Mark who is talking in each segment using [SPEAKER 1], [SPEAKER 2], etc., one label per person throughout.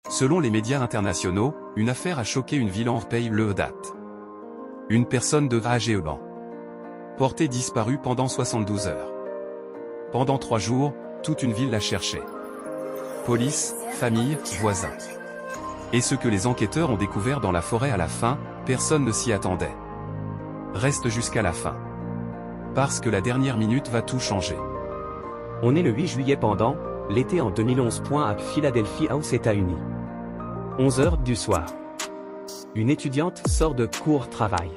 [SPEAKER 1] Selon les médias internationaux, une affaire a choqué une ville en Pays-le-Date. Une personne de âgée portée disparue pendant 72 heures. Pendant 3 jours, toute une ville l'a cherché. Police, famille, voisins. Et ce que les enquêteurs ont découvert dans la forêt à la fin, personne ne s'y attendait. Reste jusqu'à la fin. Parce que la dernière minute va tout changer.
[SPEAKER 2] On est le 8 juillet pendant l'été en 2011. À Philadelphie aux États-Unis. 11 heures du soir. Une étudiante sort de cours travail.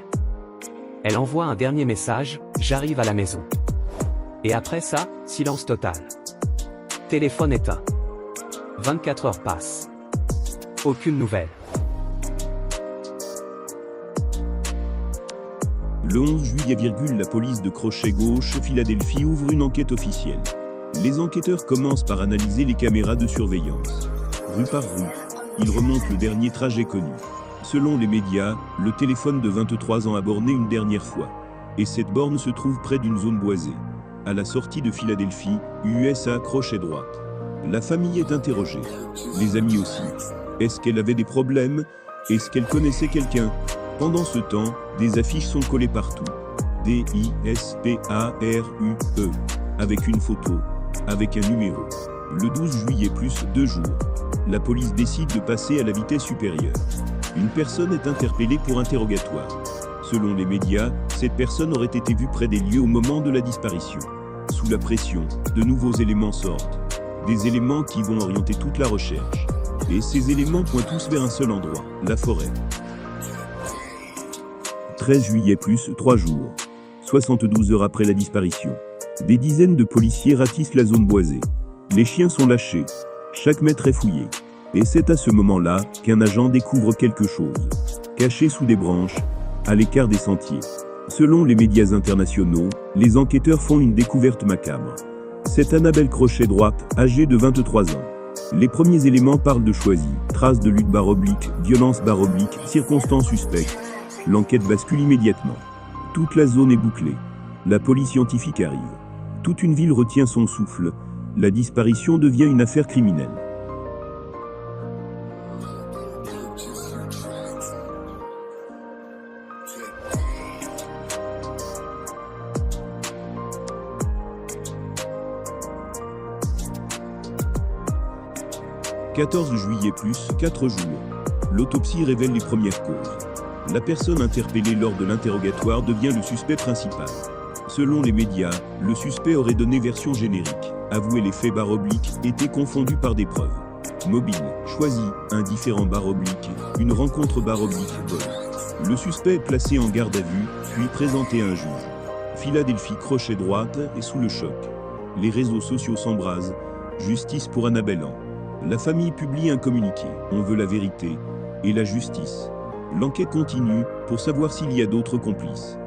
[SPEAKER 2] Elle envoie un dernier message, j'arrive à la maison. Et après ça, silence total. Téléphone éteint. 24 heures passent. Aucune nouvelle.
[SPEAKER 3] Le 11 juillet, la police de Crochet Gauche, Philadelphie ouvre une enquête officielle. Les enquêteurs commencent par analyser les caméras de surveillance. Rue par rue, ils remontent le dernier trajet connu. Selon les médias, le téléphone de 23 ans a borné une dernière fois. Et cette borne se trouve près d'une zone boisée. À la sortie de Philadelphie, USA crochet droite. La famille est interrogée. Les amis aussi. Est-ce qu'elle avait des problèmes? Est-ce qu'elle connaissait quelqu'un? Pendant ce temps, des affiches sont collées partout. D-I-S-P-A-R-U-E. Avec une photo. Avec un numéro. Le 12 juillet plus 2 jours. La police décide de passer à la vitesse supérieure. Une personne est interpellée pour interrogatoire. Selon les médias, cette personne aurait été vue près des lieux au moment de la disparition. Sous la pression, de nouveaux éléments sortent. Des éléments qui vont orienter toute la recherche. Et ces éléments pointent tous vers un seul endroit, la forêt. 13 juillet plus 3 jours. 72 heures après la disparition. Des dizaines de policiers ratissent la zone boisée. Les chiens sont lâchés. Chaque mètre est fouillé. Et c'est à ce moment-là qu'un agent découvre quelque chose. Caché sous des branches, à l'écart des sentiers. Selon les médias internationaux, les enquêteurs font une découverte macabre. C'est Annabelle Crochet droite, âgée de 23 ans. Les premiers éléments parlent de choisi, traces de lutte /, violence /, circonstances suspectes. L'enquête bascule immédiatement. Toute la zone est bouclée. La police scientifique arrive. Toute une ville retient son souffle. La disparition devient une affaire criminelle. « 14 juillet plus 4 jours. L'autopsie révèle les premières causes. La personne interpellée lors de l'interrogatoire devient le suspect principal. Selon les médias, le suspect aurait donné version générique. Avoué les faits /, étaient confondus par des preuves. Mobile, choisi, indifférent /, une rencontre /, vol. Le suspect est placé en garde à vue, puis présenté à un juge. Philadelphie crochet droite est sous le choc. Les réseaux sociaux s'embrasent. Justice pour Annabelle. La famille publie un communiqué. On veut la vérité et la justice. L'enquête continue pour savoir s'il y a d'autres complices.